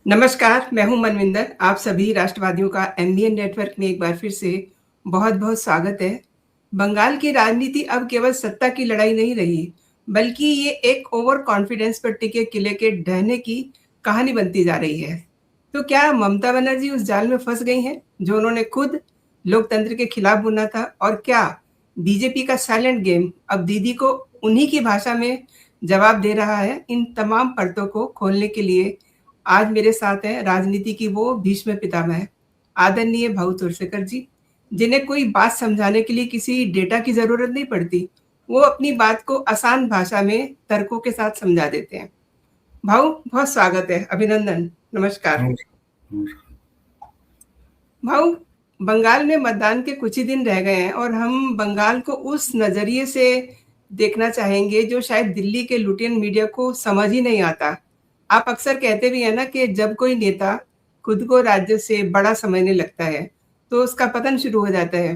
नमस्कार, मैं हूँ मनविंदर। आप सभी राष्ट्रवादियों का एमबीएन नेटवर्क में एक बार फिर से बहुत-बहुत स्वागत है। बंगाल की राजनीति अब केवल सत्ता की लड़ाई नहीं रही, बल्कि ये एक ओवर कॉन्फिडेंस पर टिके किले के ढहने की कहानी बनती जा रही है। तो क्या ममता बनर्जी उस जाल में फँस गई हैं, जो उन्होंने खुद लोकतंत्र के खिलाफ बुना था? और क्या बीजेपी का साइलेंट गेम अब दीदी को उन्हीं की भाषा में जवाब दे रहा है? इन तमाम परतों को खोलने के लिए आज मेरे साथ हैं राजनीति की वो भीष्म पितामह आदरणीय भाऊ तुलसीकर जी, जिन्हें कोई बात समझाने के लिए किसी डेटा की जरूरत नहीं पड़ती। वो अपनी बात को आसान भाषा में तर्कों के साथ समझा देते हैं। भाऊ, बहुत स्वागत है, अभिनंदन, नमस्कार। भाऊ, बंगाल में मतदान के कुछ ही दिन रह गए हैं और हम बंगाल को उस नजरिए से देखना चाहेंगे जो शायद दिल्ली के लुटियन मीडिया को समझ ही नहीं आता। आप अक्सर कहते भी हैं ना कि जब कोई नेता खुद को राज्य से बड़ा समझने लगता है, तो उसका पतन शुरू हो जाता है।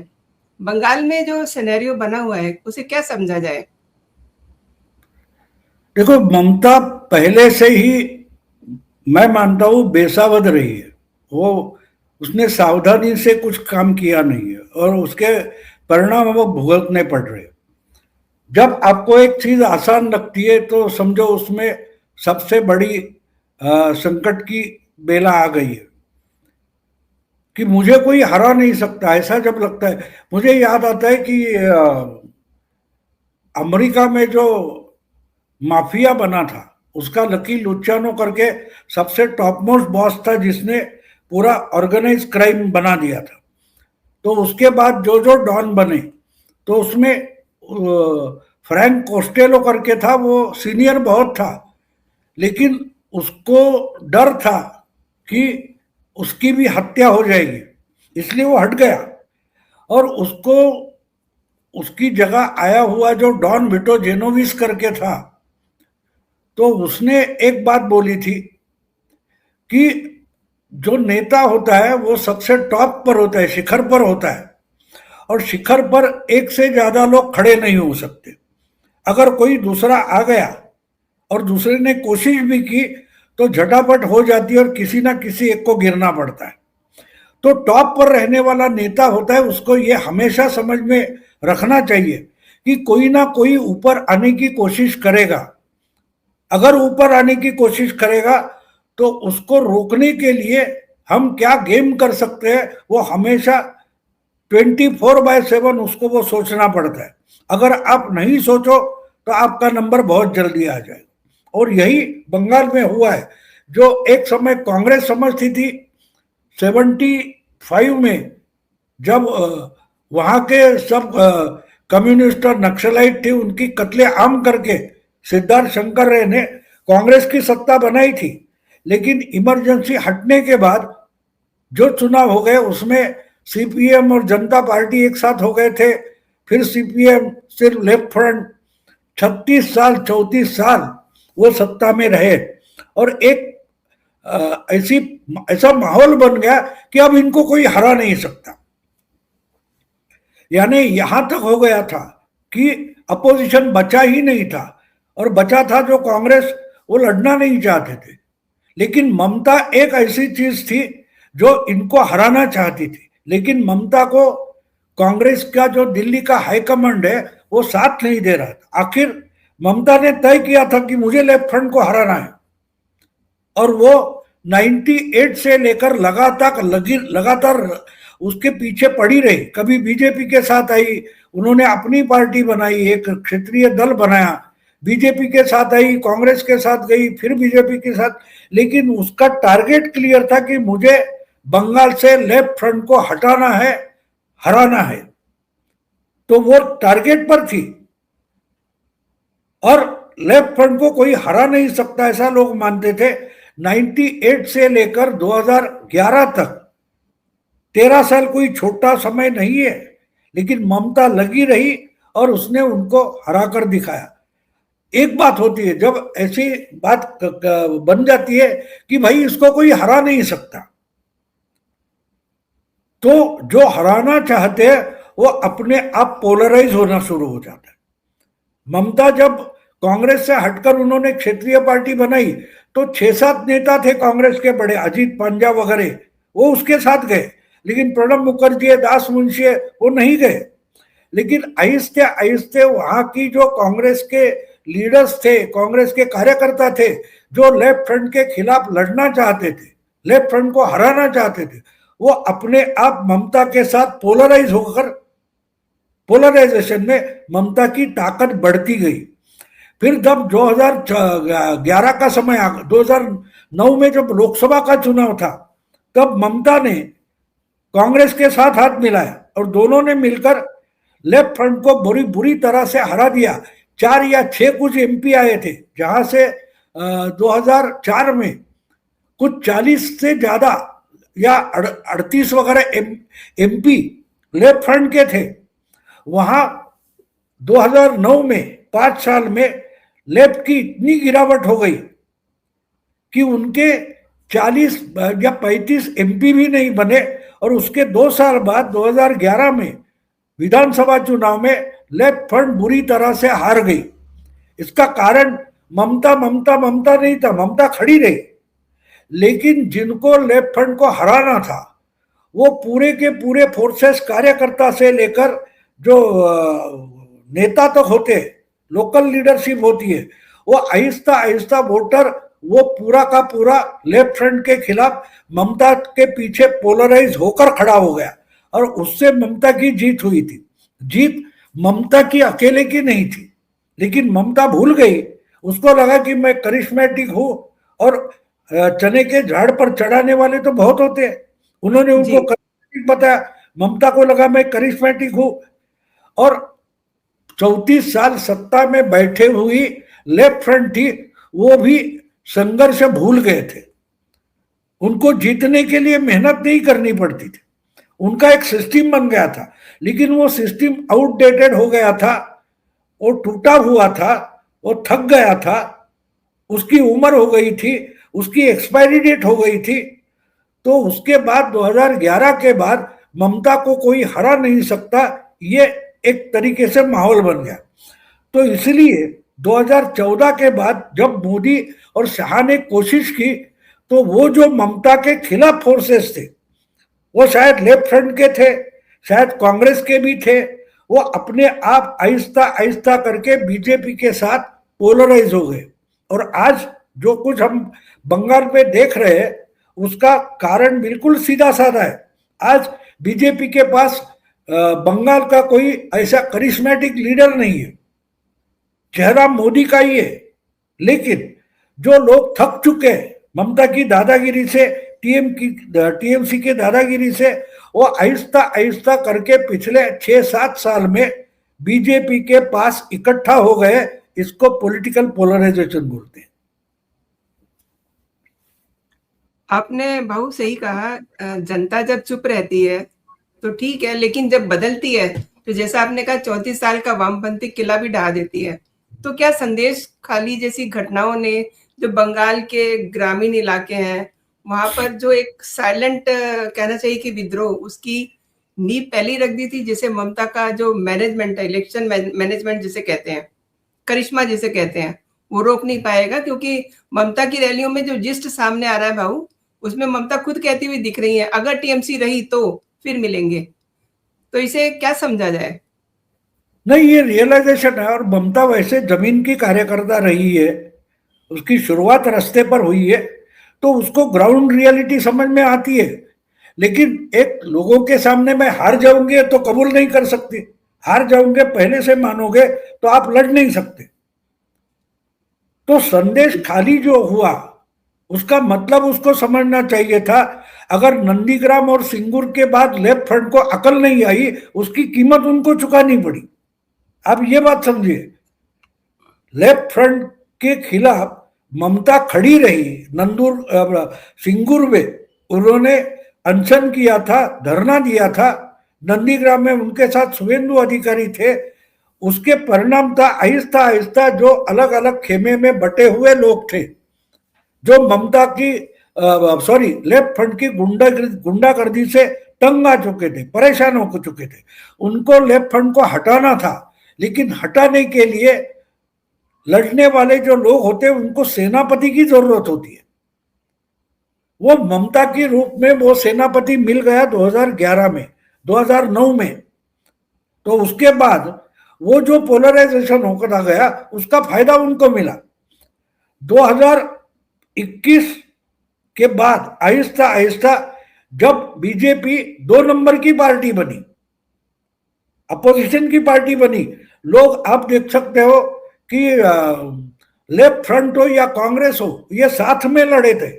बंगाल में जो सिनेरियो बना हुआ है, उसे क्या समझा जाए? देखो, ममता पहले से ही मैं मानता हूँ बेसावध रही है। वो उसने सावधानी से कुछ काम किया नहीं है और उसके परिणाम वो भुगतने पड़ रहे हैं। जब आपको एक चीज आसान लगती है तो समझो उसमें सबसे बड़ी संकट की बेला आ गई है कि मुझे कोई हरा नहीं सकता, ऐसा जब लगता है। मुझे याद आता है कि अमेरिका में जो माफिया बना था, उसका लकी लुचियानो करके सबसे टॉप मोस्ट बॉस था जिसने पूरा ऑर्गेनाइज क्राइम बना दिया था। तो उसके बाद जो जो डॉन बने, तो उसमें फ्रैंक कोस्टेलो करके था, वो सीनियर बहुत था, लेकिन उसको डर था कि उसकी भी हत्या हो जाएगी, इसलिए वो हट गया। और उसको उसकी जगह आया हुआ जो डॉन विटो जेनोविस करके था, तो उसने एक बात बोली थी कि जो नेता होता है वो सबसे टॉप पर होता है, शिखर पर होता है, और शिखर पर एक से ज्यादा लोग खड़े नहीं हो सकते। अगर कोई दूसरा आ गया और दूसरे ने कोशिश भी की तो झटापट हो जाती है और किसी ना किसी एक को गिरना पड़ता है। तो टॉप पर रहने वाला नेता होता है, उसको ये हमेशा समझ में रखना चाहिए कि कोई ना कोई ऊपर आने की कोशिश करेगा। अगर ऊपर आने की कोशिश करेगा तो उसको रोकने के लिए हम क्या गेम कर सकते हैं, वो हमेशा 24/7 उसको वो सोचना पड़ता है। अगर आप नहीं सोचो तो आपका नंबर बहुत जल्दी आ जाएगा। और यही बंगाल में हुआ है। जो एक समय कांग्रेस समझती थी 75 में, जब वहां के सब कम्युनिस्ट और नक्सलाइट थे, उनकी कत्ले आम करके सिद्धार्थ शंकर रे ने कांग्रेस की सत्ता बनाई थी। लेकिन इमरजेंसी हटने के बाद जो चुनाव हो गए उसमें सीपीएम और जनता पार्टी एक साथ हो गए थे। फिर सीपीएम सिर्फ लेफ्ट फ्रंट 36 साल 34 साल वो सत्ता में रहे और एक ऐसी ऐसा माहौल बन गया कि अब इनको कोई हरा नहीं सकता। यानी यहां तक हो गया था कि अपोजिशन बचा ही नहीं था, और बचा था जो कांग्रेस, वो लड़ना नहीं चाहते थे। लेकिन ममता एक ऐसी चीज थी जो इनको हराना चाहती थी, लेकिन ममता को कांग्रेस का जो दिल्ली का हाईकमांड है वो साथ नहीं दे रहा था। आखिर ममता ने तय किया था कि मुझे लेफ्ट फ्रंट को हराना है, और वो 98 से लेकर लगातार उसके पीछे पड़ी रही। कभी बीजेपी के साथ आई, उन्होंने अपनी पार्टी बनाई, एक क्षेत्रीय दल बनाया, बीजेपी के साथ आई, कांग्रेस के साथ गई, फिर बीजेपी के साथ। लेकिन उसका टारगेट क्लियर था कि मुझे बंगाल से लेफ्ट फ्रंट को हटाना है, हराना है। तो वो टारगेट पर थी, और लेफ्ट फ्रंट को कोई हरा नहीं सकता ऐसा लोग मानते थे। 98 से लेकर 2011 तक 13 साल कोई छोटा समय नहीं है, लेकिन ममता लगी रही और उसने उनको हरा कर दिखाया। एक बात होती है जब ऐसी बात बन जाती है कि भाई इसको कोई हरा नहीं सकता, तो जो हराना चाहते हैं वो अपने आप पोलराइज होना शुरू हो जाता है। ममता जब कांग्रेस से हटकर उन्होंने क्षेत्रीय पार्टी बनाई, तो 6-7 नेता थे कांग्रेस के बड़े, अजीत पांजा वगैरह, वो उसके साथ गए, लेकिन प्रणब मुखर्जी, दास मुंशी वो नहीं गए। लेकिन आहिस्ते आहिस्ते वहां की जो कांग्रेस के लीडर्स थे, कांग्रेस के कार्यकर्ता थे, जो लेफ्ट फ्रंट के खिलाफ लड़ना चाहते थे, लेफ्ट फ्रंट को हराना चाहते थे, वो अपने आप ममता के साथ पोलराइज होकर, पोलराइजेशन में ममता की ताकत बढ़ती गई। फिर जब 2011 का समय आ, 2009 में जब लोकसभा का चुनाव था, तब ममता ने कांग्रेस के साथ हाथ मिलाया और दोनों ने मिलकर लेफ्ट फ्रंट को बुरी बुरी तरह से हरा दिया। 4 या 6 कुछ एमपी आए थे, जहां से 2004 में कुछ 40 से ज्यादा या 38 वगैरह एमपी लेफ्ट फ्रंट के थे। वहां 2009 में 5 साल में लेफ्ट की इतनी गिरावट हो गई कि उनके 40 या 35 एमपी भी नहीं बने, और उसके 2 साल बाद 2011 में विधानसभा चुनाव में लेफ्ट फ्रंट बुरी तरह से हार गई। इसका कारण ममता ममता ममता नहीं था, ममता खड़ी रही, लेकिन जिनको लेफ्ट फ्रंट को हराना था वो पूरे के पूरे फोर्सेस, कार्यकर्ता से लेकर जो नेता तक होते, लोकल लीडरशिप होती है, वो आहिस्ता आहिस्ता वोटर वो पूरा का पूरा लेफ्ट फ्रंट के खिलाफ ममता के पीछे पोलराइज होकर खड़ा हो गया, और उससे ममता की जीत हुई थी। जीत ममता की अकेले की नहीं थी, लेकिन ममता भूल गई, उसको लगा कि मैं करिश्मेटिक हूं, और चने के झाड़ पर चढ़ाने वाले तो बहुत होते हैं, उन्होंने उनको करिश्मेटिक बताया, ममता को लगा मैं करिश्मेटिक हूं, और 34 साल सत्ता में बैठे हुई लेफ्ट फ्रंट थी, वो भी संघर्ष भूल गए थे। उनको जीतने के लिए मेहनत नहीं करनी पड़ती थी, उनका एक सिस्टम बन गया था, लेकिन वो सिस्टम आउटडेटेड हो गया था, वो टूटा हुआ था, वो थक गया था, उसकी उम्र हो गई थी, उसकी एक्सपायरी डेट हो गई थी। तो उसके बाद 2011 के बाद ममता को कोई हरा नहीं सकता, ये एक तरीके से माहौल बन गया। तो इसलिए 2014 के बाद जब मोदी और शाह ने कोशिश की, तो वो जो ममता के खिलाफ फोर्सेस थे, वो शायद लेफ्ट फ्रंट के थे, शायद कांग्रेस के भी थे, वो अपने आप आहिस्ता आहिस्ता करके बीजेपी के साथ पोलराइज हो गए। और आज जो कुछ हम बंगाल में देख रहे हैं, उसका कारण बिल्कुल सीधा साधा है। आज बीजेपी के पास बंगाल का कोई ऐसा करिश्मेटिक लीडर नहीं है, चेहरा मोदी का ही है, लेकिन जो लोग थक चुके हैं ममता की दादागिरी से, टीएमसी के दादागिरी से, वो आहिस्ता आहिस्ता करके पिछले 6-7 साल में बीजेपी के पास इकट्ठा हो गए। इसको पॉलिटिकल पोलराइजेशन बोलते हैं। आपने बहुत सही कहा, जनता जब चुप रहती है तो ठीक है, लेकिन जब बदलती है तो जैसा आपने कहा 34 साल का वामपंथी किला भी ढहा देती है। तो क्या संदेश खाली जैसी घटनाओं ने, जो बंगाल के ग्रामीण इलाके हैं वहां पर जो एक साइलेंट कहना चाहिए कि विद्रोह, उसकी नींव पहली रख दी थी, जिसे ममता का जो मैनेजमेंट है, इलेक्शन मैनेजमेंट जिसे कहते हैं, करिश्मा जिसे कहते हैं, वो रोक नहीं पाएगा। क्योंकि ममता की रैलियों में जो जिस्ट सामने आ रहा है भाऊ, उसमें ममता खुद कहती हुई दिख रही है, अगर टीएमसी रही तो फिर मिलेंगे। तो इसे क्या समझा जाए? नहीं, ये रियलाइजेशन है, और ममता वैसे जमीन की कार्यकर्ता रही है, उसकी शुरुआत रास्ते पर हुई है, तो उसको ग्राउंड रियलिटी समझ में आती है। लेकिन एक लोगों के सामने मैं हार जाऊंगे तो कबूल नहीं कर सकते, हार जाऊंगे पहले से मानोगे तो आप लड़ नहीं सकते। तो संदेश खाली जो हुआ, उसका मतलब उसको समझना चाहिए था। अगर नंदीग्राम और सिंगूर के बाद लेफ्ट फ्रंट को अकल नहीं आई, उसकी कीमत उनको चुकानी पड़ी। आप ये बात समझिए, लेफ्ट फ्रंट के खिलाफ ममता खड़ी रही। सिंगूर में उन्होंने अनशन किया था, धरना दिया था, नंदीग्राम में उनके साथ शुभेंदु अधिकारी थे। उसके परिणाम था आहिस्ता आहिस्ता जो अलग अलग खेमे में बटे हुए लोग थे, जो ममता की लेफ्ट फ्रंट की गुंडागर्दी से तंग आ चुके थे, परेशान हो चुके थे, उनको लेफ्ट फ्रंट को हटाना था। लेकिन हटाने के लिए लड़ने वाले जो लोग होते हैं उनको सेनापति की जरूरत होती है। वो ममता के रूप में वो सेनापति मिल गया 2011 में, 2009 में। तो उसके बाद वो जो पोलराइजेशन होकर गया उसका फायदा उनको मिला। 2021 के बाद आहिस्ता आहिस्ता जब बीजेपी 2 नंबर की पार्टी बनी, अपोजिशन की पार्टी बनी, लोग आप देख सकते हो कि लेफ्ट फ्रंट हो या कांग्रेस हो, ये साथ में लड़े थे,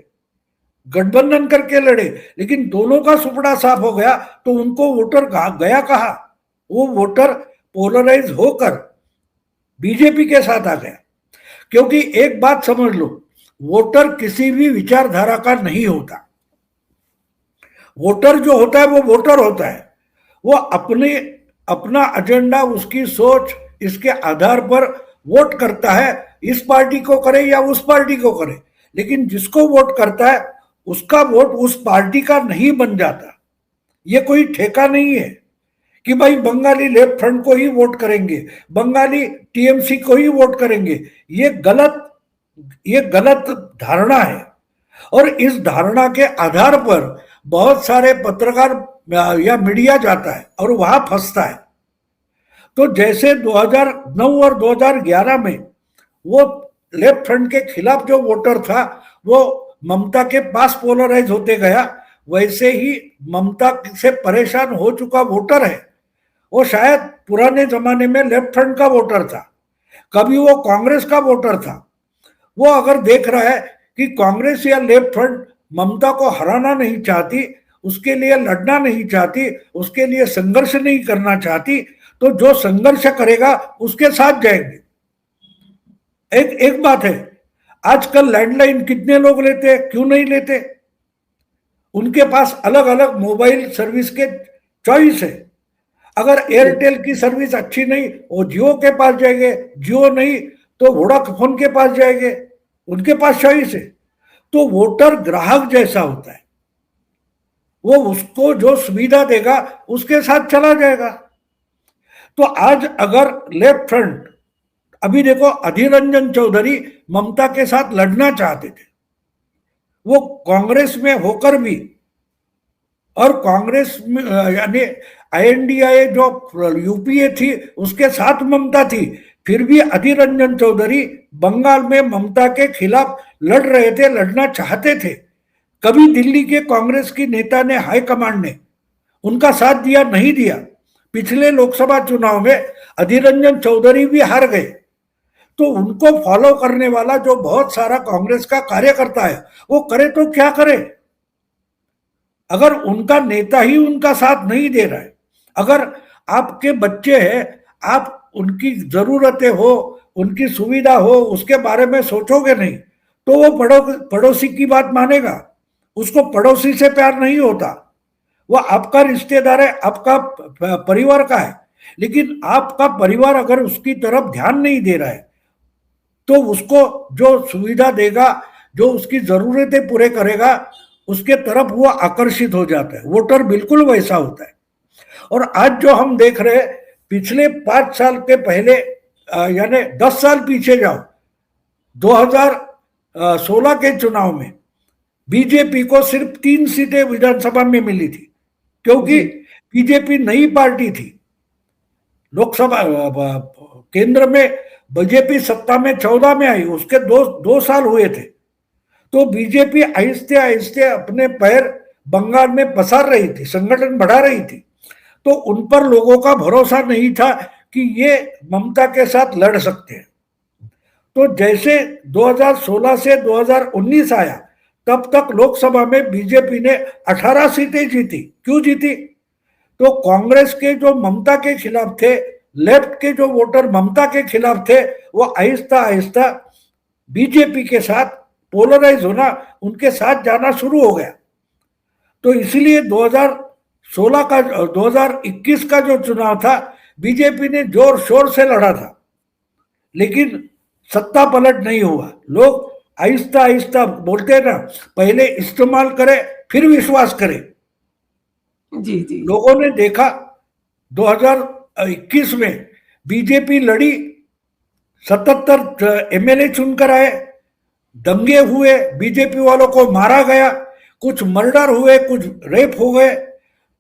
गठबंधन करके लड़े, लेकिन दोनों का सुपड़ा साफ हो गया तो उनको वोटर गया कहा? वो वोटर पोलराइज होकर बीजेपी के साथ आ गया। क्योंकि एक बात समझ लो, वोटर किसी भी विचारधारा का नहीं होता। वोटर जो होता है वो वोटर होता है, वो अपना एजेंडा, उसकी सोच, इसके आधार पर वोट करता है, इस पार्टी को करे या उस पार्टी को करे। लेकिन जिसको वोट करता है उसका वोट उस पार्टी का नहीं बन जाता। ये कोई ठेका नहीं है कि भाई बंगाली लेफ्ट फ्रंट को ही वोट करेंगे, बंगाली टीएमसी को ही वोट करेंगे। ये गलत धारणा है। और इस धारणा के आधार पर बहुत सारे पत्रकार या मीडिया जाता है और वहां फंसता है। तो जैसे 2009 और 2011 में वो लेफ्ट फ्रंट के खिलाफ जो वोटर था वो ममता के पास पोलराइज होते गया, वैसे ही ममता से परेशान हो चुका वोटर है वो शायद पुराने जमाने में लेफ्ट फ्रंट का वोटर था, कभी वो कांग्रेस का वोटर था। वो अगर देख रहा है कि कांग्रेस या लेफ्ट फ्रंट ममता को हराना नहीं चाहती, उसके लिए लड़ना नहीं चाहती, उसके लिए संघर्ष नहीं करना चाहती, तो जो संघर्ष करेगा उसके साथ जाएंगे। एक बात है, आजकल लैंडलाइन कितने लोग लेते हैं, क्यों नहीं लेते? उनके पास अलग अलग मोबाइल सर्विस के चॉइस है। अगर एयरटेल की सर्विस अच्छी नहीं वो जियो के पास जाएंगे, जियो नहीं तो वोडाफोन के पास जाएंगे, उनके पास चॉइस है। तो वोटर ग्राहक जैसा होता है, वो उसको जो सुविधा देगा उसके साथ चला जाएगा। तो आज अगर लेफ्ट फ्रंट, अभी देखो अधीर रंजन चौधरी ममता के साथ लड़ना चाहते थे, वो कांग्रेस में होकर भी, और कांग्रेस में यानी आईएनडीआई जो यूपीए थी उसके साथ ममता थी, फिर भी अधीर रंजन चौधरी बंगाल में ममता के खिलाफ लड़ रहे थे, लड़ना चाहते थे। कभी दिल्ली के कांग्रेस की नेता ने, हाईकमांड ने उनका साथ दिया नहीं दिया। पिछले लोकसभा चुनाव में अधीर रंजन चौधरी भी हार गए। तो उनको फॉलो करने वाला जो बहुत सारा कांग्रेस का कार्यकर्ता है वो करे तो क्या करे? अगर उनका नेता ही उनका साथ नहीं दे रहा है, अगर आपके बच्चे हैं, आप उनकी जरूरतें हो, उनकी सुविधा हो, उसके बारे में सोचोगे नहीं तो वो पड़ोसी की बात मानेगा? उसको पड़ोसी से प्यार नहीं होता। वो आपका रिश्तेदार है, आपका परिवार का है, लेकिन आपका परिवार अगर उसकी तरफ ध्यान नहीं दे रहा है तो उसको जो सुविधा देगा, जो उसकी जरूरतें पूरे करेगा, उसके तरफ वो आकर्षित हो जाता है। वोटर बिल्कुल वैसा होता है। और आज जो हम देख रहे हैं, पिछले 5 साल के पहले यानी 10 साल पीछे जाओ, 2016 के चुनाव में बीजेपी को सिर्फ 3 सीटें विधानसभा में मिली थी, क्योंकि बीजेपी नई पार्टी थी। लोकसभा केंद्र में बीजेपी सत्ता में 14 में आई, उसके दो साल हुए थे। तो बीजेपी आहिस्ते आहिस्ते अपने पैर बंगाल में पसार रही थी, संगठन बढ़ा रही थी। तो उन पर लोगों का भरोसा नहीं था कि ये ममता के साथ लड़ सकते हैं। तो जैसे 2016 से 2019 आया, तब तक लोकसभा में बीजेपी ने 18 सीटें जीती। क्यों जीती? तो कांग्रेस के जो ममता के खिलाफ थे, लेफ्ट के जो वोटर ममता के खिलाफ थे, वो आहिस्ता आहिस्ता बीजेपी के साथ पोलराइज होना, उनके साथ जाना शुरू हो गया। तो इसीलिए 2021 का जो चुनाव था, बीजेपी ने जोर शोर से लड़ा था, लेकिन सत्ता पलट नहीं हुआ। लोग आहिस्ता आहिस्ता बोलते हैं ना, पहले इस्तेमाल करे फिर विश्वास करे। जी जी। लोगों ने देखा 2021 में बीजेपी लड़ी, 77 एमएलए चुनकर आए, दंगे हुए, बीजेपी वालों को मारा गया, कुछ मर्डर हुए, कुछ रेप हो गए,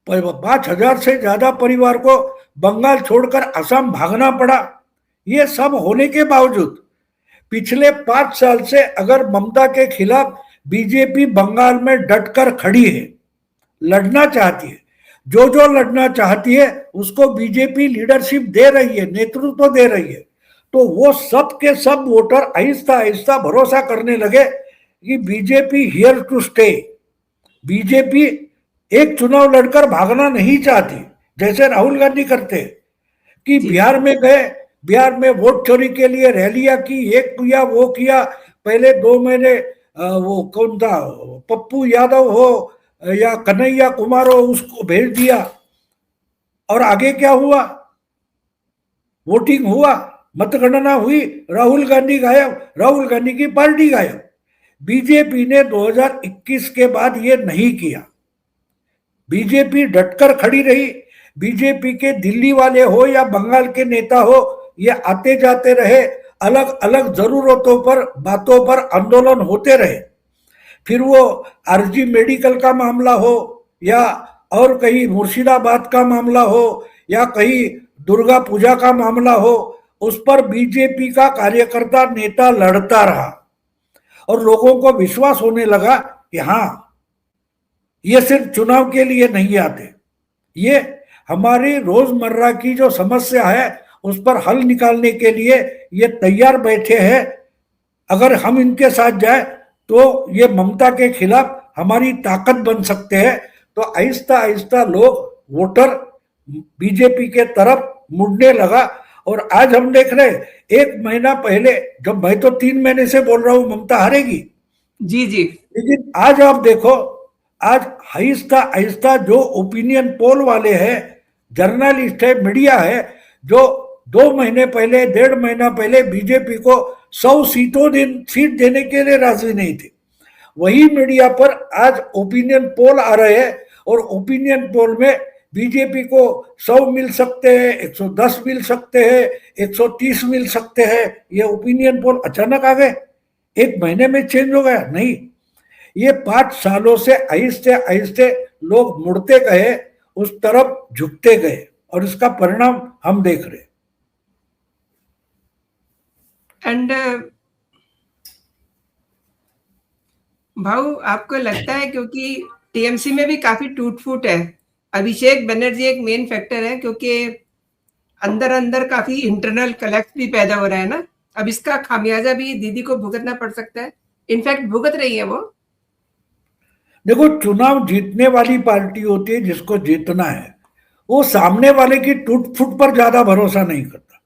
5,000 से ज्यादा परिवार को बंगाल छोड़कर असम भागना पड़ा। ये सब होने के बावजूद पिछले 5 साल से अगर ममता के खिलाफ बीजेपी बंगाल में डटकर खड़ी है, लड़ना चाहती है, जो जो लड़ना चाहती है उसको बीजेपी लीडरशिप दे रही है, नेतृत्व दे रही है, तो वो सब के सब वोटर आहिस्ता आहिस्ता भरोसा करने लगे कि BJP here to stay. BJP एक चुनाव लड़कर भागना नहीं चाहती, जैसे राहुल गांधी करते कि जी बिहार में गए, बिहार में वोट चोरी के लिए रैलियां की, एक किया वो किया, पहले 2 महीने वो कौन था, पप्पू यादव हो या कन्हैया कुमार हो, उसको भेज दिया, और आगे क्या हुआ, वोटिंग हुआ, मतगणना हुई, राहुल गांधी गायब, राहुल गांधी की पार्टी गायब। बीजेपी ने 2021 के बाद ये नहीं किया, बीजेपी डटकर खड़ी रही। बीजेपी के दिल्ली वाले हो या बंगाल के नेता हो, ये आते जाते रहे, अलग अलग जरूरतों पर, बातों पर आंदोलन होते रहे। फिर वो आरजी मेडिकल का मामला हो या और कहीं मुर्शिदाबाद का मामला हो या कहीं दुर्गा पूजा का मामला हो, उस पर बीजेपी का कार्यकर्ता नेता लड़ता रहा और लोगों को विश्वास होने लगा कि हाँ, ये सिर्फ चुनाव के लिए नहीं आते, ये हमारी रोजमर्रा की जो समस्या है उस पर हल निकालने के लिए ये तैयार बैठे हैं। अगर हम इनके साथ जाए तो ये ममता के खिलाफ हमारी ताकत बन सकते हैं। तो आहिस्ता आहिस्ता लोग, वोटर बीजेपी के तरफ मुड़ने लगा। और आज हम देख रहे हैं, 1 महीना पहले, जब मैं तो 3 महीने से बोल रहा हूं ममता हारेगी, जी जी लेकिन आज आप देखो, आज आहिस्ता आहिस्ता जो ओपिनियन पोल वाले हैं, जर्नलिस्ट है, मीडिया है, जो 2 महीने पहले, 1.5 महीना पहले बीजेपी को 100 सीट देने के लिए राजी नहीं थे, वही मीडिया पर आज ओपिनियन पोल आ रहे हैं और ओपिनियन पोल में बीजेपी को 100 मिल सकते हैं, 110 मिल सकते हैं, 130 मिल सकते हैं। ये ओपिनियन पोल अचानक आ गए, 1 महीने में चेंज हो गया? नहीं, ये 5 सालों से आहिस्ते आहिस्ते लोग मुड़ते गए, उस तरफ झुकते गए, और इसका परिणाम हम देख रहे हैं। एंड भाऊ, आपको लगता है, क्योंकि टीएमसी में भी काफी टूट फूट है, अभिषेक बनर्जी एक मेन फैक्टर है, क्योंकि अंदर अंदर काफी इंटरनल कलेक्ट भी पैदा हो रहा है ना, अब इसका खामियाजा भी दीदी को भुगतना पड़ सकता है, इनफैक्ट भुगत रही है वो। देखो, चुनाव जीतने वाली पार्टी होती है, जिसको जीतना है वो सामने वाले की टूट फूट पर ज्यादा भरोसा नहीं करता,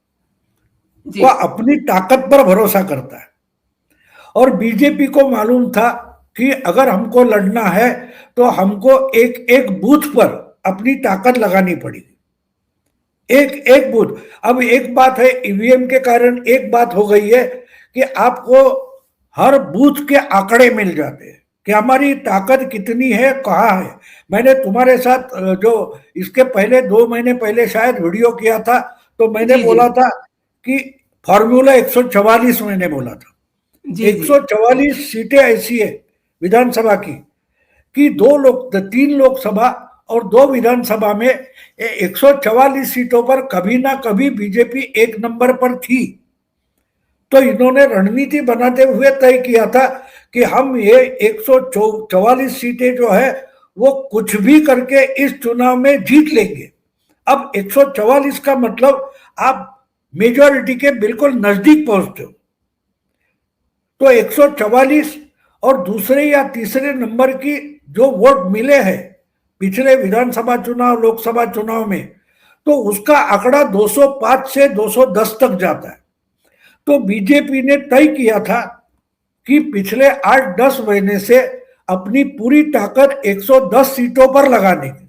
वो अपनी ताकत पर भरोसा करता है। और बीजेपी को मालूम था कि अगर हमको लड़ना है तो हमको एक एक बूथ पर अपनी ताकत लगानी पड़ेगी, एक एक बूथ। अब एक बात है, ईवीएम के कारण एक बात हो गई है कि आपको हर बूथ के आंकड़े मिल जाते हैं कि हमारी ताकत कितनी है, कहाँ है। मैंने तुम्हारे साथ जो इसके पहले 2 महीने पहले शायद वीडियो किया था, तो मैंने बोला था कि फॉर्मूला 144 मैंने बोला था। 144 सीटें ऐसी है विधानसभा की कि 3 लोकसभा और 2 विधानसभा में 144 सीटों पर कभी ना कभी बीजेपी 1 नंबर पर थी। तो इन्होंने रणनीति बनाते हुए तय किया था कि हम ये 144 सीटें जो है वो कुछ भी करके इस चुनाव में जीत लेंगे। अब 144 का मतलब आप मेजॉरिटी के बिल्कुल नजदीक पहुंचते हो। तो 144 और दूसरे या तीसरे नंबर की जो वोट मिले हैं पिछले विधानसभा चुनाव, लोकसभा चुनाव में, तो उसका आंकड़ा 205 से 210 तक जाता है। तो बीजेपी ने तय किया था कि पिछले 8-10 महीने से अपनी पूरी ताकत 110 सीटों पर लगाने की,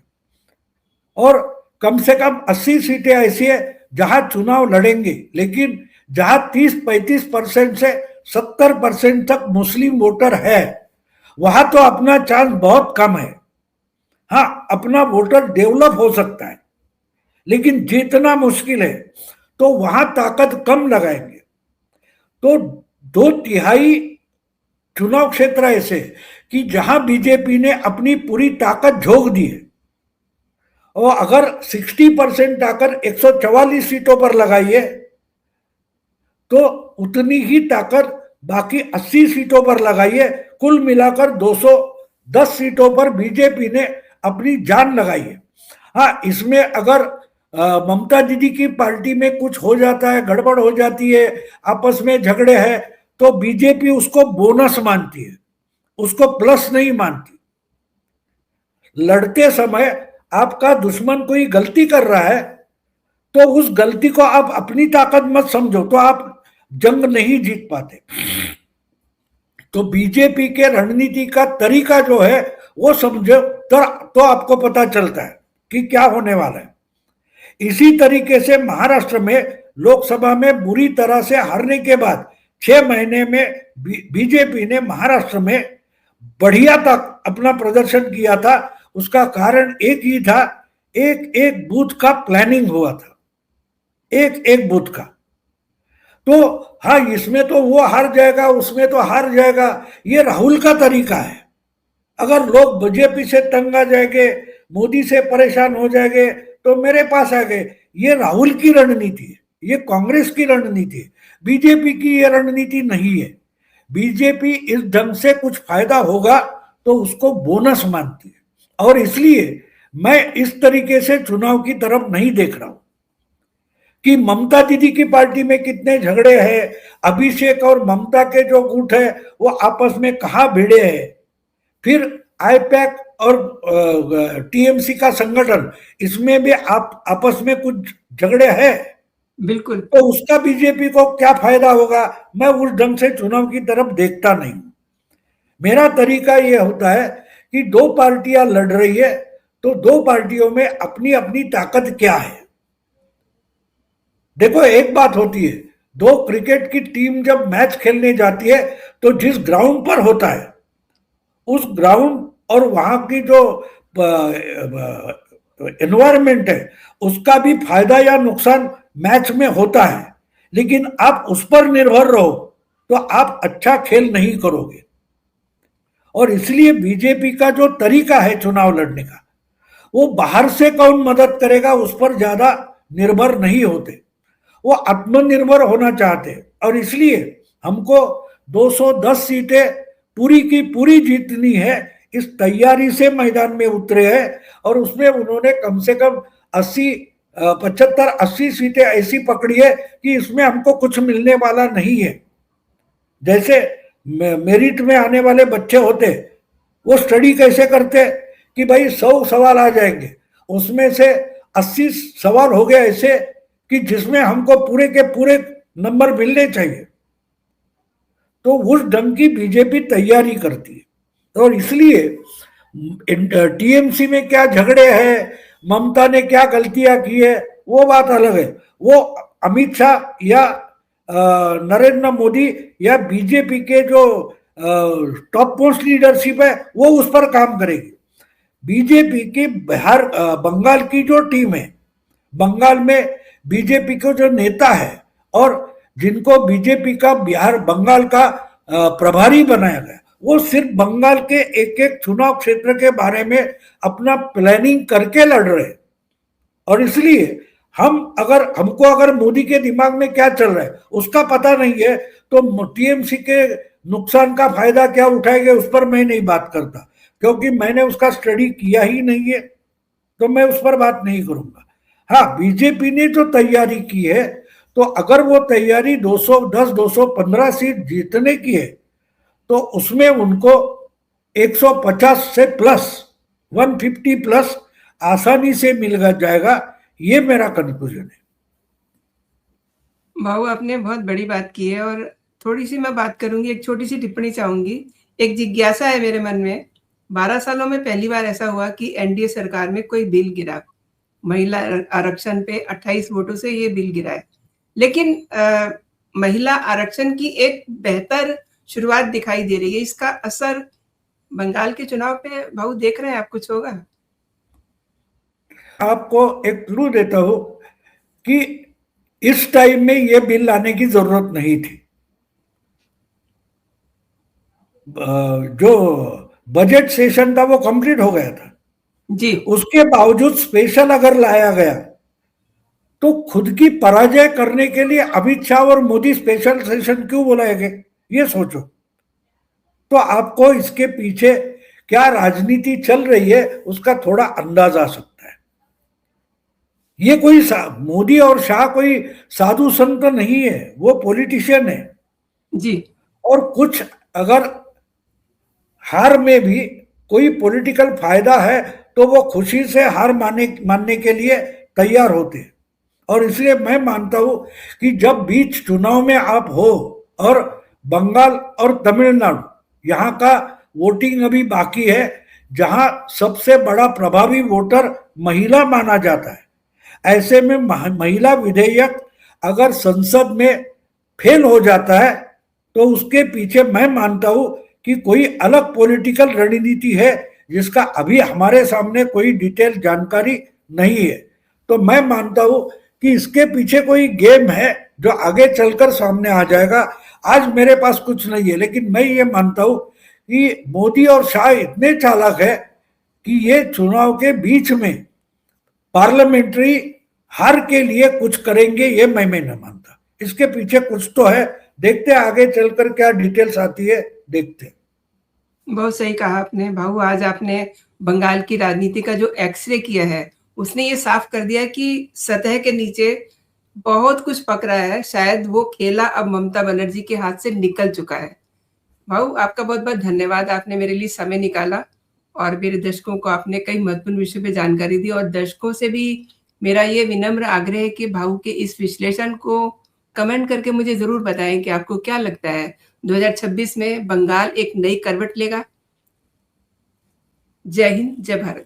और कम से कम 80 सीटें ऐसी है जहां चुनाव लड़ेंगे, लेकिन जहां 30-35% से 70% तक मुस्लिम वोटर है, वहां तो अपना चांस बहुत कम है। हाँ, अपना वोटर डेवलप हो सकता है, लेकिन जीतना मुश्किल है, तो वहां ताकत कम लगाएंगे। तो 2/3 चुनाव क्षेत्र ऐसे कि जहां बीजेपी ने अपनी पूरी ताकत झोंक दी है, और अगर 60% आकर 144 सीटों पर लगाई है, तो उतनी ही ताकत बाकी 80 सीटों पर लगाई है। कुल मिलाकर 210 सीटों पर बीजेपी ने अपनी जान लगाई है। हाँ, इसमें अगर ममता दीदी की पार्टी में कुछ हो जाता है, गड़बड़ हो जाती है, आपस में झगड़े हैं, तो बीजेपी उसको बोनस मानती है, उसको प्लस नहीं मानती। लड़ते समय आपका दुश्मन कोई गलती कर रहा है, तो उस गलती को आप अपनी ताकत मत समझो, तो आप जंग नहीं जीत पाते। तो बीजेपी के रणनीति का तरीका जो है वो समझो, तो आपको पता चलता है कि क्या होने वाला है। इसी तरीके से महाराष्ट्र में लोकसभा में बुरी तरह से हारने के बाद 6 महीने में बीजेपी ने महाराष्ट्र में बढ़िया तक अपना प्रदर्शन किया था। उसका कारण एक ही था, एक एक बूथ का प्लानिंग हुआ था, एक एक बूथ का। तो हाँ, इसमें तो वो हार जाएगा, उसमें तो हार जाएगा, ये राहुल का तरीका है। अगर लोग बीजेपी से तंग आ जाएंगे, मोदी से परेशान हो जाएंगे, तो मेरे पास आ गए। ये राहुल की रणनीति है, ये कांग्रेस की रणनीति है, बीजेपी की ये रणनीति नहीं है। बीजेपी इस ढंग से कुछ फायदा होगा तो उसको बोनस मानती है, और इसलिए मैं इस तरीके से चुनाव की तरफ नहीं देख रहा हूं कि ममता दीदी की पार्टी में कितने झगड़े हैं, अभिषेक और ममता के जो गुट है वो आपस में कहां भिड़े हैं, फिर आईपैक और टीएमसी का संगठन, इसमें भी आप आपस में कुछ झगड़े हैं, बिल्कुल। तो उसका बीजेपी को क्या फायदा होगा। मैं उस ढंग से चुनाव की तरफ देखता नहीं। मेरा तरीका यह होता है कि दो पार्टियां लड़ रही है, तो दो पार्टियों में अपनी अपनी ताकत क्या है। देखो, एक बात होती है, दो क्रिकेट की टीम जब मैच खेलने जाती है, तो जिस ग्राउंड पर होता है उस ग्राउंड और वहां की जो एनवायरमेंट है उसका भी फायदा या नुकसान मैच में होता है। लेकिन आप उस पर निर्भर रहो तो आप अच्छा खेल नहीं करोगे। और इसलिए बीजेपी का जो तरीका है चुनाव लड़ने का, वो बाहर से कौन मदद करेगा उस पर ज्यादा निर्भर नहीं होते, वो आत्मनिर्भर होना चाहते हैं। और इसलिए हमको 210 सीटें पूरी की पूरी जीतनी है, इस तैयारी से मैदान में उतरे हैं। और उसमें उन्होंने कम से कम 75-80 सीटें ऐसी पकड़ी है कि इसमें हमको कुछ मिलने वाला नहीं है। जैसे मेरिट में आने वाले बच्चे होते, वो स्टडी कैसे करते कि भाई 100 सवाल आ जाएंगे, उसमें से 80 सवाल हो गए ऐसे कि जिसमें हमको पूरे के पूरे नंबर मिलने चाहिए। तो उस ढंग की बीजेपी तैयारी करती है। और इसलिए टीएमसी में क्या झगड़े हैं, ममता ने क्या गलतियां की है, वो बात अलग है। वो अमित शाह या नरेंद्र मोदी या बीजेपी के जो टॉप मोस्ट लीडरशिप है वो उस पर काम करेगी। बीजेपी की बिहार बंगाल की जो टीम है, बंगाल में बीजेपी को जो नेता है और जिनको बीजेपी का बिहार बंगाल का प्रभारी बनाया गया, वो सिर्फ बंगाल के एक एक चुनाव क्षेत्र के बारे में अपना प्लानिंग करके लड़ रहे। और इसलिए हमको अगर मोदी के दिमाग में क्या चल रहा है उसका पता नहीं है, तो टीएमसी के नुकसान का फायदा क्या उठाएंगे उस पर मैं नहीं बात करता, क्योंकि मैंने उसका स्टडी किया ही नहीं है, तो मैं उस पर बात नहीं करूंगा। हाँ, बीजेपी ने जो तैयारी की है, तो अगर वो तैयारी 210-215 सीट जीतने की है, तो उसमें उनको 150 से प्लस 150 प्लस आसानी से मिल जाएगा। ये मेरा कंक्लूजन है। भाऊ, आपने बहुत बड़ी बात की है, और थोड़ी सी मैं बात करूंगी, एक छोटी सी टिप्पणी चाहूंगी। एक जिज्ञासा है मेरे मन में। 12 सालों में पहली बार ऐसा हुआ कि एनडीए सरकार में कोई बिल गिरा, महिला आरक्षण पे 28 वोटों से ये बिल गिरा है। लेकिन महिला आरक्षण की एक बेहतर शुरुआत दिखाई दे रही है। इसका असर बंगाल के चुनाव पे भाऊ देख रहे हैं आप, कुछ होगा? आपको एक क्लू देता हूं कि इस टाइम में यह बिल लाने की जरूरत नहीं थी। जो बजट सेशन था वो कंप्लीट हो गया था, जी। उसके बावजूद स्पेशल अगर लाया गया तो खुद की पराजय करने के लिए अमित शाह और मोदी स्पेशल सेशन क्यों बुलाएंगे, ये सोचो। तो आपको इसके पीछे क्या राजनीति चल रही है उसका थोड़ा अंदाजा आ सकता है। ये कोई मोदी और शाह कोई साधु संत नहीं है, वो पॉलिटिशियन है। जी। और कुछ अगर हार में भी कोई पॉलिटिकल फायदा है तो वो खुशी से हार मानने के लिए तैयार होते हैं। और इसलिए मैं मानता हूं कि जब बीच चुनाव में आप हो और बंगाल और तमिलनाडु, यहाँ का वोटिंग अभी बाकी है, जहां सबसे बड़ा प्रभावी वोटर महिला माना जाता है, ऐसे में महिला विधेयक अगर संसद में फेल हो जाता है तो उसके पीछे मैं मानता हूं कि कोई अलग पॉलिटिकल रणनीति है जिसका अभी हमारे सामने कोई डिटेल जानकारी नहीं है। तो मैं मानता हूं कि इसके पीछे कोई गेम है जो आगे चलकर सामने आ जाएगा। आज मेरे पास कुछ नहीं है, लेकिन मैं ये मानता हूं कि मोदी और शाह इतने चालाक है कि ये चुनाव के बीच में पार्लियामेंट्री हार के लिए कुछ करेंगे, ये मैं नहीं मानता। इसके पीछे कुछ तो है, देखते आगे चलकर क्या डिटेल्स आती है, देखते। बहुत सही कहा आपने भाऊ। आज आपने बंगाल की राजनीति का जो एक्सरे किया है, उसने ये साफ कर दिया कि सतह के नीचे बहुत कुछ पक रहा है। शायद वो खेला अब ममता बनर्जी के हाथ से निकल चुका है। भाऊ, आपका बहुत-बहुत धन्यवाद। आपने मेरे लिए समय निकाला और मेरे दर्शकों को आपने कई महत्वपूर्ण विषयों पे जानकारी दी, और दर्शकों से भी मेरा ये विनम्र आग्रह है कि भाऊ के इस विश्लेषण को कमेंट करके मुझे ज़रूर बताएँ कि आपको क्या लगता है, 2026 में बंगाल एक नई करवट लेगा? जय हिंद, जय भारत।